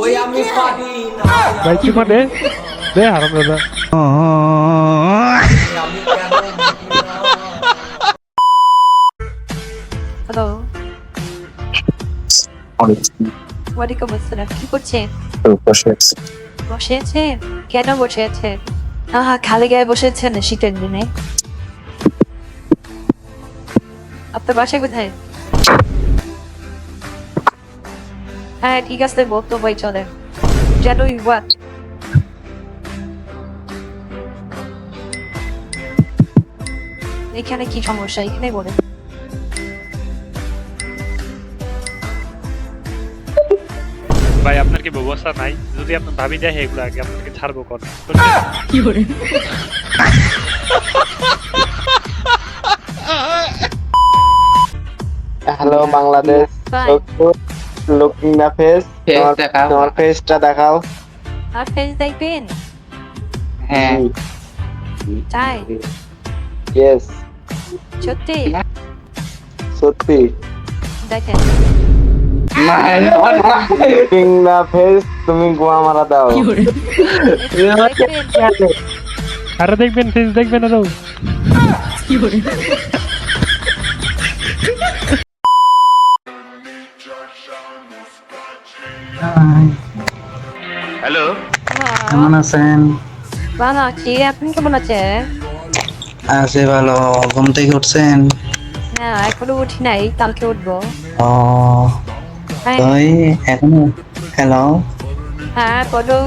ওই আমি পারি না ভাই কি মানে দে হারামজাদা আমি কেন বুঝি না হ্যালো, ওয়ালাইকুম আসসালাম। কি করছেন? বসে আছেন? কেন বসে আছেন? খালি গায়ে বসে আছেন না শীতের দিনে? আপনার বাসা কোথায়? হ্যাঁ ঠিক আছে, বলতো ভাই চলে জানো what? এখানে কি সমস্যা এখানে বলে। ভাই আপনার কি ব্যবস্থা নাই? যদি আপনার ভাবি দেখে এগুলো আগে আপনাকে ছাড়বো কোন কি করে? হ্যালো বাংলাদেশ, লুকিং দা ফেস, তোমার ফেসটা দেখাও। আর ফেস দেখবেন? হ্যাঁ, তাই? ইয়েস, সত্যি? সত্যি। দেখেন লুকিং দা ফেস, তুমি গোয়া মারা দাও। দেখবেন? আরে দেখবেন ফেস দেখবেন আরো হ্যালো, কেমন আছেন? ভালো আছি, আপনি কেমন আছেন? আছি ভালো। ঘুম থেকে উঠছেন? না এখনো উঠি নাই, কালকে উঠবো। ও, হ্যাঁ তুই এখনো? হ্যালো, হ্যাঁ বলো।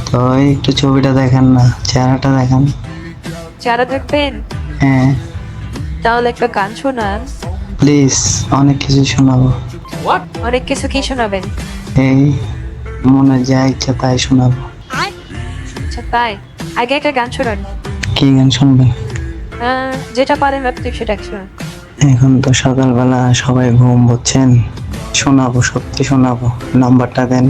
তুই একটু ছবিটা দেখান না, চেহারাটা দেখান। যারা দেখবেন হ্যাঁ তাহলে একটা গান শোনান। প্লিজ, অনেক কিছু শোনাবো। অনেক কিছু কি শোনাবেন? এই মনে যা ইচ্ছা তাই শোনাবো। আচ্ছা তাই, আগে একটা গান শোনান। কি গান শুনবেন? যেটা পারেন আপনি সেটা শুনুন। এখন তো সকালবেলা সবাই ঘুম বুঝছেন, শোনাবো, সত্যি শোনাবো। নাম্বারটা দেন।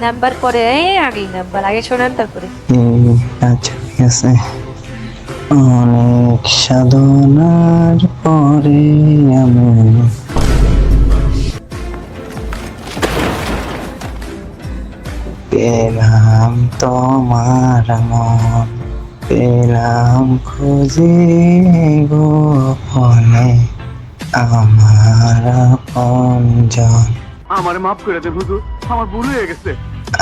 নাম্বার পরে আগেই নাম্বার আগে শোনান তারপরে। আচ্ছা ঠিক আছে। অনেক সাধনার পরে আমি পেলাম তোমার মন, পেলাম খুঁজে গোপনে আমার আপনজন। আমারে মাফ করে দেন হুজুর, আমার ভুল হয়ে গেছে।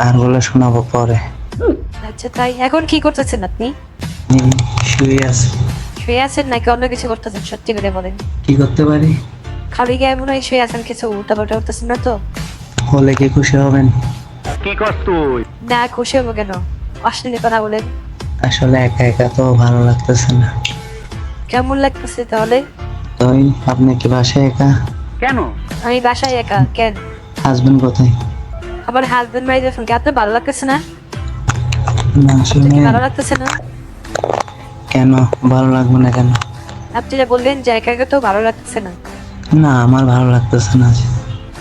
আর বলে শোনাবো পরে। আচ্ছা তাই, এখন কি করতেছেন আপনি? শুয়ে আছে। শুয়ে আছেন নাকি অন্য কিছু করতেছেন? সত্যি করে বলেন। কি করতে পারি? খালি গায়ে মনে হয় শুয়ে আছেন, কিছু উল্টাপাল্টা করতেছেন না তো? হলে কি খুশি হবেন? কি কর তুই? না খুশি হবো কেন, অশ্লীল কথা বলেন। আসলে একা একা তো ভালো লাগতেছে না। কেমন লাগতেছে তাহলে? তুই আপনি কি বাসায় একা? কেন? আমি বাসায় একা। কেন? হাজবেন্ড কোথায়? আমার হাজবেন্ড মাই যখন আপনার ভালো লাগতেছে না? না আপনার আসলে কি ভালো লাগতেছে না? কেন ভালো লাগবে না কেন? আপনি যে বললেন যে একা একা তো ভালো লাগতেছে না। না আমার ভালো লাগতেছে না।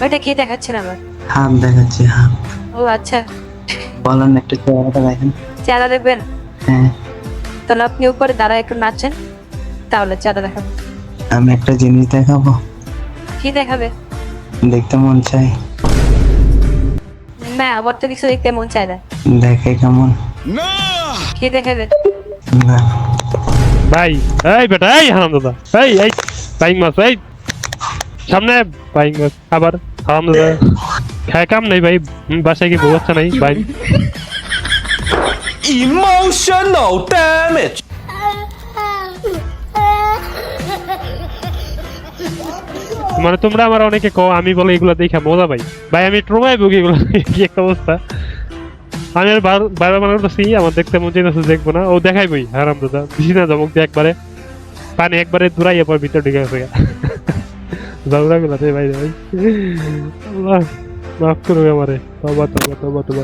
ওইটা কি দেখাচ্ছেন আমার? হাত দেখাচ্ছি, হাত। ও আচ্ছা, বলেন একটু চেহারাটা দেখেন। চেহারা দেখবেন? হ্যাঁ, তাহলে আপনি উপরে দাঁড়ায় একটু নাচেন, তাহলে চেহারা দেখাবো। আমি একটা জিনিস দেখাবো, কি দেখাবে? দেখতে মন চাই। না আমার তো কিছু দেখতে মন চায় না। দেখে কেমন? কি দেখাবে? না ভাই এই বেটা এই হারামজাদা এই বাইং মাছ এই সামনে বাইং মাছ আবার হারামজাদা খায় কাম নাই ভাই বাসায় কি ব্যবস্থা নাই ভাই emotional damage মানে তোমরা আমার অনেকে কও আমি বলে এগুলো দেখে মজা পাই ভাই আমি ট্রমায় ভুগি এগুলো কি একটা অবস্থা আমি আর বারবার মনে করতেছি আমার দেখতে মন চাইতেছে দেখবো না ও দেখাইবই হারামজাদা বেশি না জমক দিয়ে একবারে পানি একবারে দূরাইয়া পর ভিতর ঢুকে গেছে জাউরা গুলা ভাই ভাই আল্লাহ মাফ করো আমারে তওবা তওবা তওবা তওবা